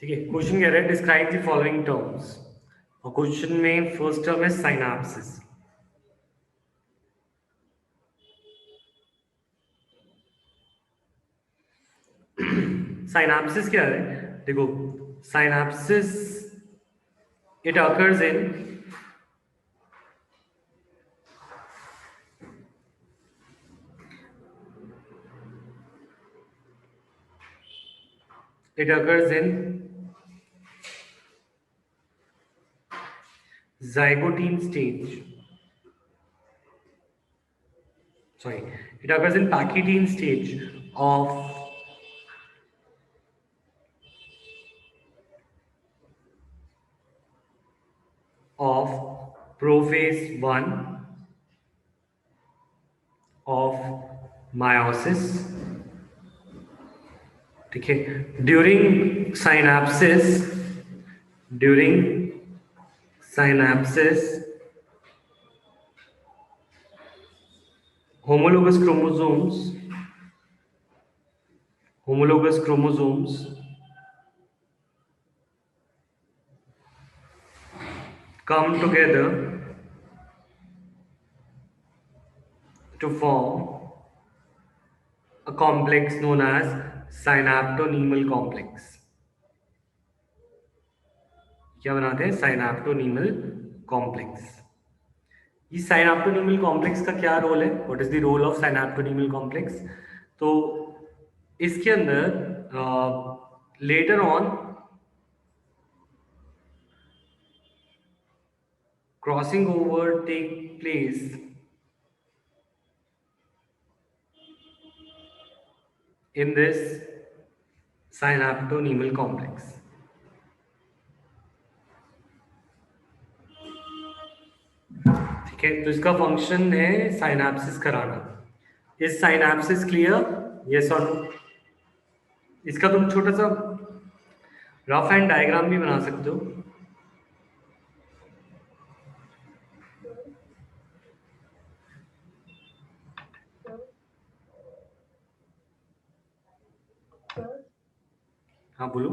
ठीक है, क्वेश्चन कह रहा है डिस्क्राइब द फॉलोइंग टर्म्स, और क्वेश्चन में फर्स्ट टर्म है साइनाप्सिस। साइनाप्सिस क्या है? देखो, synapsis it occurs in it occurs in zygotine stage. Sorry, it occurs in Pachytene stage of prophase 1 of meiosis. ठीक है, during synapsis homologous chromosomes come together to form a complex known as synaptonemal complex. क्या बनाते हैं? Synaptonemal complex. ये synaptonemal complex का क्या role है? What is the role of synaptonemal complex? तो इसके अंदर later on crossing over take place in this synaptonemal complex. ठीक है, तो इसका फंक्शन है साइनाप्सिस कराना। Is synapsis clear? यस और नो? इसका तुम छोटा सा रफ एंड डायग्राम भी बना सकते हो। हाँ बोलो।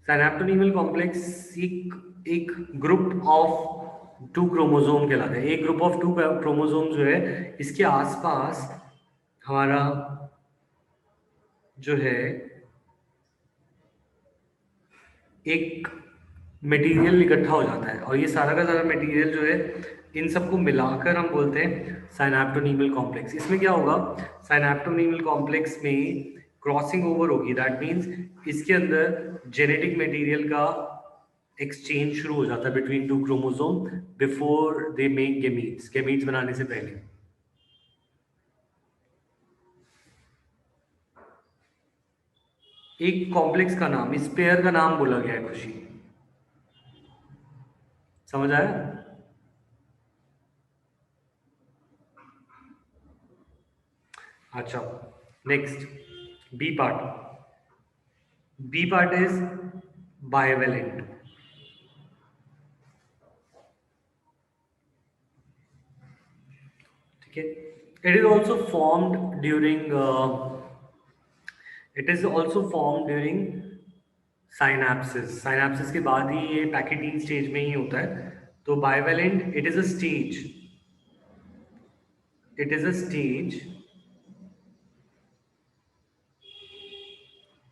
साइनाप्टोनीमल कॉम्प्लेक्स एक ग्रुप ऑफ टू क्रोमोसोम कहलाता है। एक ग्रुप ऑफ टू क्रोमोसोम जो है, इसके आसपास हमारा जो है एक मटेरियल इकट्ठा हो जाता है, और ये सारा का सारा मटेरियल जो है, इन सबको मिलाकर हम बोलते हैं साइनाप्टोनीमल कॉम्प्लेक्स। इसमें क्या होगा? साइनाप्टोनीमल कॉम्प्लेक्स में क्रॉसिंग ओवर होगी। दैट मीन्स इसके अंदर जेनेटिक मटेरियल का एक्सचेंज शुरू हो जाता है between two chromosome before they make gametes, gametes बनाने से पहले। एक कॉम्प्लेक्स का नाम, इस पेयर का नाम बोला गया है, खुशी। समझ आया? अच्छा, next B part. B part is bivalent. ठीक है, it is also formed during it is also formed during synapses के बाद ही ये पैकेटीन स्टेज में ही होता है। तो bivalent, it is a stage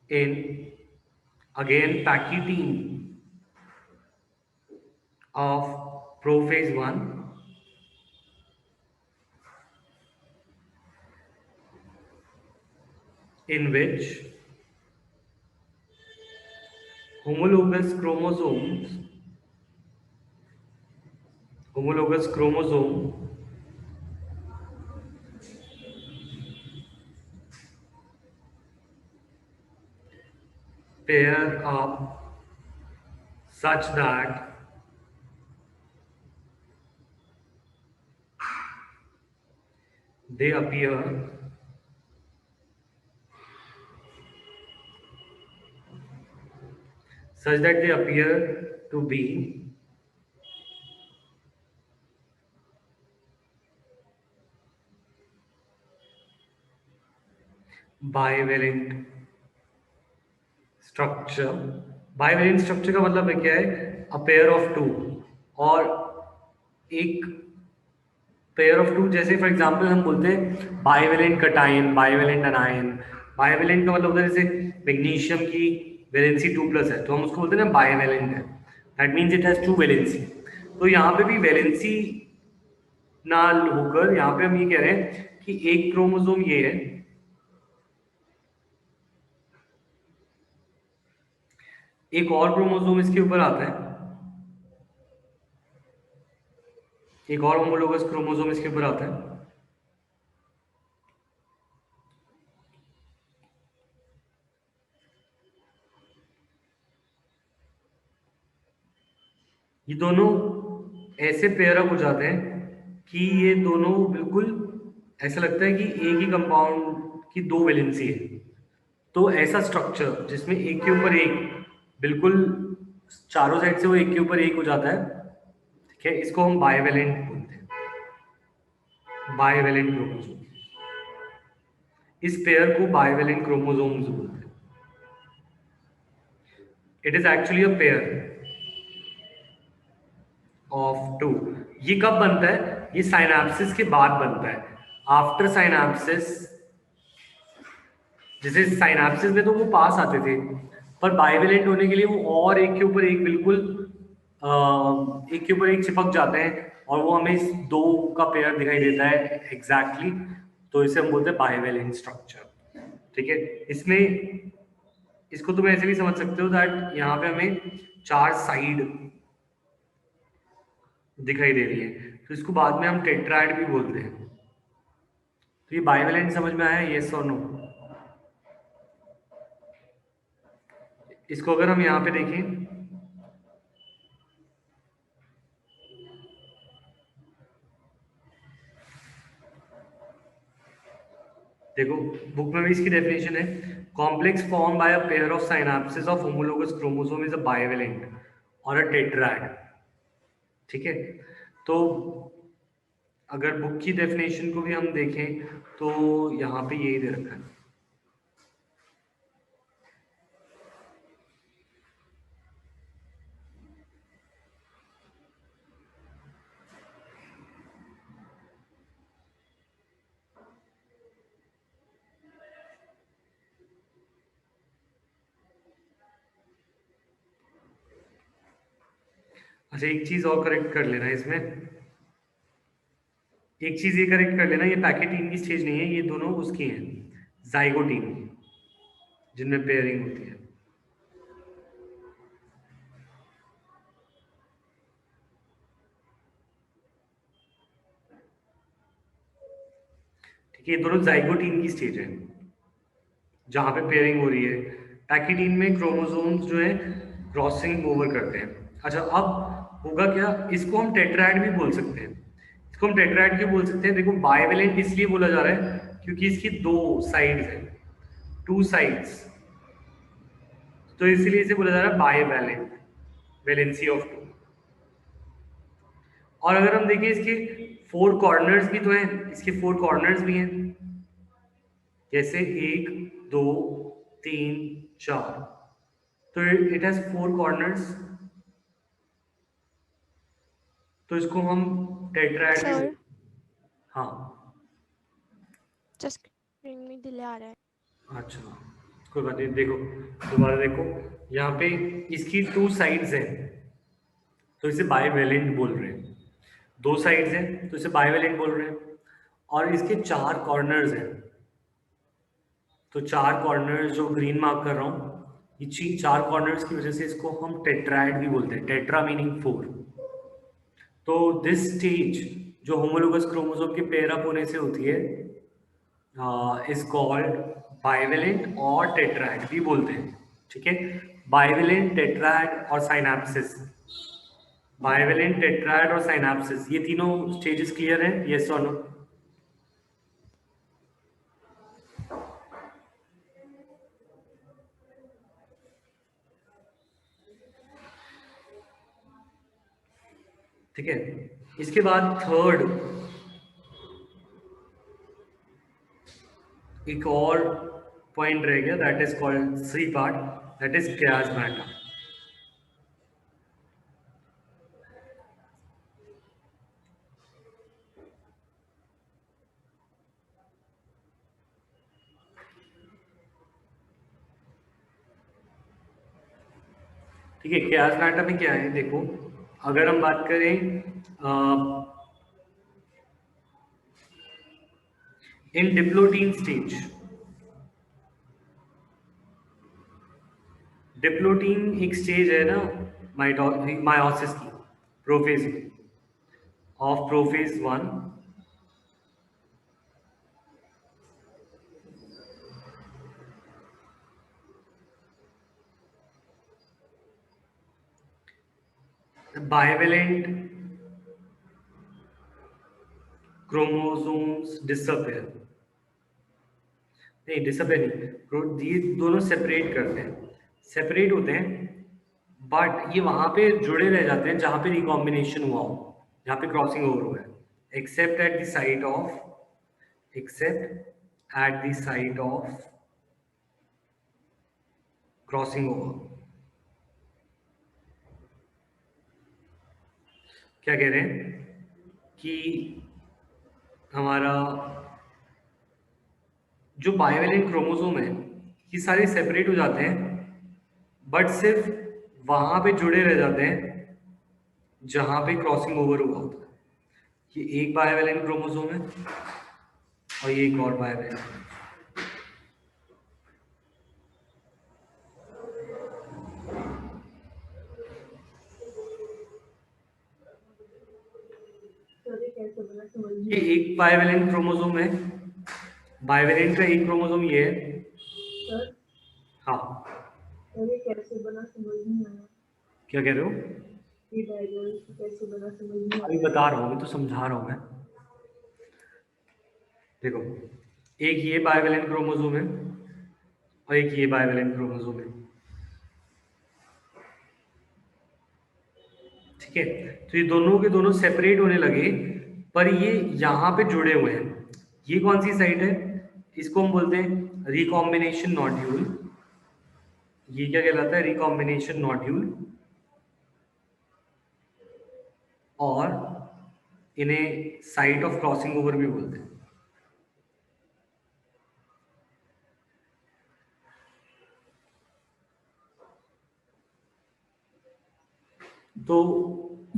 in again pachytene of prophase 1 in which homologous chromosome pair up such that they appear to be bivalent structure. Bivalent structure का मतलब है क्या है, अ पेयर ऑफ टू, और एक पेयर ऑफ टू, जैसे for example हम बोलते हैं बाइवेलेंट कटायन, बाइवेलेंट अनायन। बाइवेलेंट का मतलब होता है जैसे मैग्नीशियम की वैलेंसी 2+ है, तो हम उसको बोलते हैं ना बाइवेलेंट है, that means it has 2 valency. तो यहाँ पे भी वैलेंसी ना होकर यहाँ पे हम ये कह रहे हैं कि एक क्रोमोसोम ये है, एक और क्रोमोसोम इसके ऊपर आता है, एक और होमोलोगस क्रोमोसोम इसके ऊपर आता है। ये दोनों ऐसे पेयर अप हो जाते हैं कि ये दोनों बिल्कुल ऐसा लगता है कि एक ही कंपाउंड की 2 वैलेंसी है। तो ऐसा स्ट्रक्चर जिसमें एक के ऊपर एक, बिल्कुल चारों साइड से वो एक के ऊपर एक हो जाता है, ठीक है, इसको हम बाइवेलेंट बोलते हैं, बाइवेलेंट क्रोमोसोम। इस पेयर को बाइवेलेंट क्रोमोसोम्स बोलते हैं। It is actually a pair of two. ये कब बनता है, ये साइनाप्सिस के बाद बनता है, आफ्टर साइनाप्सिस। जैसे साइनाप्सिस में तो वो पास आते थे, पर बाइवेलेंट होने के लिए वो और एक के ऊपर एक बिल्कुल एक के ऊपर एक चिपक जाते हैं, और वो हमें इस दो का पेयर दिखाई देता है एग्जैक्टली तो इसे हम बोलते हैं बाइवेलेंट स्ट्रक्चर। ठीक है, इसमें इसको तुम ऐसे भी समझ सकते हो दैट यहाँ पे हमें 4 साइड दिखाई दे रही है, तो इसको बाद में हम टेट्राइड भी बोलते हैं। तो ये बाइवेलेंट समझ में आया, यस और नो? इसको अगर हम यहाँ पे देखें, देखो बुक में भी इसकी डेफिनेशन है, complex form by a pair of synapsis of homologous chromosome is a bivalent और अ टेट्राड। ठीक है, तो अगर बुक की डेफिनेशन को भी हम देखें तो यहाँ पे यही दे रखा है। अच्छा, एक चीज और करेक्ट कर लेना इसमें, एक चीज ये करेक्ट कर लेना, ये पैकेटीन की स्टेज नहीं है, ये दोनों उसकी हैं, जाइगोटीन, जिनमें पेयरिंग होती है। ठीक है, ये दोनों जाइगोटीन की स्टेज है जहां पे पेयरिंग हो रही है। पैकेटीन में क्रोमोसोम्स जो है क्रॉसिंग ओवर करते हैं। अच्छा, अब होगा क्या, इसको हम टेट्राइड भी बोल सकते हैं। इसको हम टेट्राइड क्यों बोल सकते हैं, देखो बाइवेलेंट इसलिए बोला जा रहा है क्योंकि इसकी 2 साइड्स हैं, 2 साइड्स, तो इसीलिए इसे बोला जा रहा है बाइवेलेंट, वैलेंसी ऑफ 2। और अगर हम देखें इसके 4 कॉर्नर्स भी तो हैं, इसके 4 कॉर्नर्स भी हैं, जैसे 1 2 3 4, तो इट हैज 4 कॉर्नर्स, तो इसको हम टेट्राएड भी सर बोलते हैं। हाँ, जस्ट स्क्रीन में डिले आ रहा है। अच्छा, कोई बात नहीं, देखो दोबारा देखो, यहाँ पे इसकी 2 साइड्स हैं, तो इसे बाइवेलेंट बोल रहे हैं। 2 साइड्स हैं तो इसे बाइवेलेंट बोल रहे हैं, और इसके 4 कॉर्नर्स हैं, तो 4 कॉर्नर्स जो ग्रीन मार्क कर रहा हूँ, ये 4 कॉर्नर्स की वजह से इसको हम टेट्राइड भी बोलते हैं, टेट्रा मीनिंग 4। तो दिस स्टेज जो होमोलोगस क्रोमोसोम के पेयर अप होने से होती है इज कॉल्ड बाइवेलेंट और टेट्राइड भी बोलते हैं। ठीक है, बाइवेलेंट, टेट्राइड और साइनाप्सिस, बाइवेलेंट, टेट्राइड और साइनाप्सिस, ये तीनों स्टेजेस क्लियर हैं, यस और नो? ठीक है, इसके बाद थर्ड एक और पॉइंट रह गया, that is called C part, that is chiasmata. ठीक है, chiasmata में क्या है देखो, अगर हम बात करें इन डिप्लोटीन स्टेज, डिप्लोटीन एक स्टेज है ना मायोसिस की, prophase of prophase 1, bivalent chromosomes disappear, नहीं डिसअपियर नहीं, ये दोनों सेपरेट करते हैं, सेपरेट होते हैं, बट ये वहां पे जुड़े रह जाते हैं जहां पे रिकॉम्बिनेशन हुआ हो, जहां पे क्रॉसिंग ओवर हुआ है, accept at the site of, accept at the site of crossing over. क्या कह रहे हैं कि हमारा जो बाइवेलेंट क्रोमोसोम है ये सारे सेपरेट हो जाते हैं, बट सिर्फ वहां पे जुड़े रह जाते हैं जहां पे क्रॉसिंग ओवर हुआ होता है. ये एक बाइवेलेंट क्रोमोसोम है और ये एक और बाइवेलेंट. ये एक बाइवेलेंट क्रोमोसोम है, बाइवेलेंट का एक क्रोमोसोम ये है. हाँ ये कैसे बना समझ नहीं आया. क्या कह रहे हो? ये डायग्राम कैसे बना समझ नहीं आया. अभी बता रहा हूँ, तो समझा रहा हूँ मैं. देखो, एक ये बाइवेलेंट क्रोमोसोम है और एक ये बाइवेलेंट क्रोमोसोम है. ठीक है, तो ये दोनों के दोनों सेपरेट होने लगे, पर ये यहाँ पे जुड़े हुए हैं. ये कौन सी साइट है? इसको हम बोलते हैं रिकॉम्बिनेशन नॉड्यूल. ये क्या कहलाता है? Recombination nodule. और इन्हें साइट ऑफ क्रॉसिंग ओवर भी बोलते हैं. तो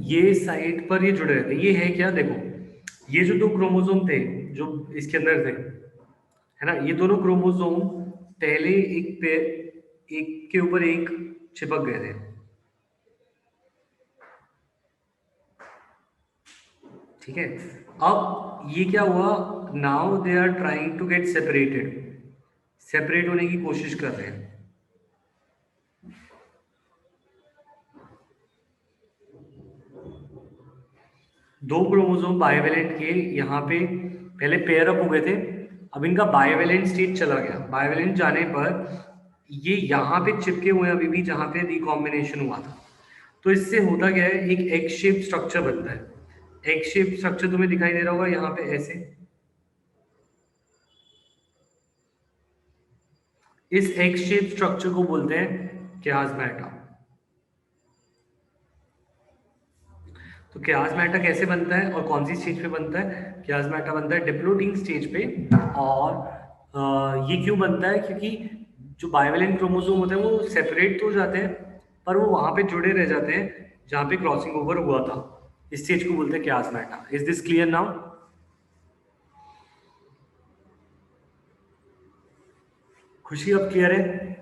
ये साइट पर ये जुड़े रहते हैं. ये है क्या? देखो, ये जो दो क्रोमोसोम थे जो इसके अंदर थे, है ना, ये दोनों क्रोमोसोम पहले एक पे एक के ऊपर एक चिपक गए थे. ठीक है, अब ये क्या हुआ? Now they are trying to get separated, separate होने की कोशिश कर रहे हैं. दो क्रोमोसोम बाइवेलेंट के यहाँ पे पहले पेयर अप हो गए थे, अब इनका बाइवेलेंट स्टेज चला गया. बाइवेलेंट जाने पर ये यहाँ पे चिपके हुए हैं अभी भी जहाँ पे रिकॉम्बिनेशन हुआ था. तो इससे होता क्या है, एक एग शेप स्ट्रक्चर बनता है. एग शेप स्ट्रक्चर तुम्हें दिखाई दे रहा होगा यहाँ पे ऐसे. इस एग शेप स्ट्रक्चर को बोलते हैं chiasmata. तो chiasmata कैसे बनता है और कौन सी स्टेज पे बनता है? chiasmata बनता है डिप्लोटीन स्टेज पे. और ये क्यों बनता है? क्योंकि जो बाइवेलेंट क्रोमोसोम होते हैं वो सेपरेट तो हो जाते हैं, पर वो वहां पे जुड़े रह जाते हैं जहां पे क्रॉसिंग ओवर हुआ था. इस स्टेज को बोलते हैं chiasmata. Is this clear now? खुशी अब क्लियर है?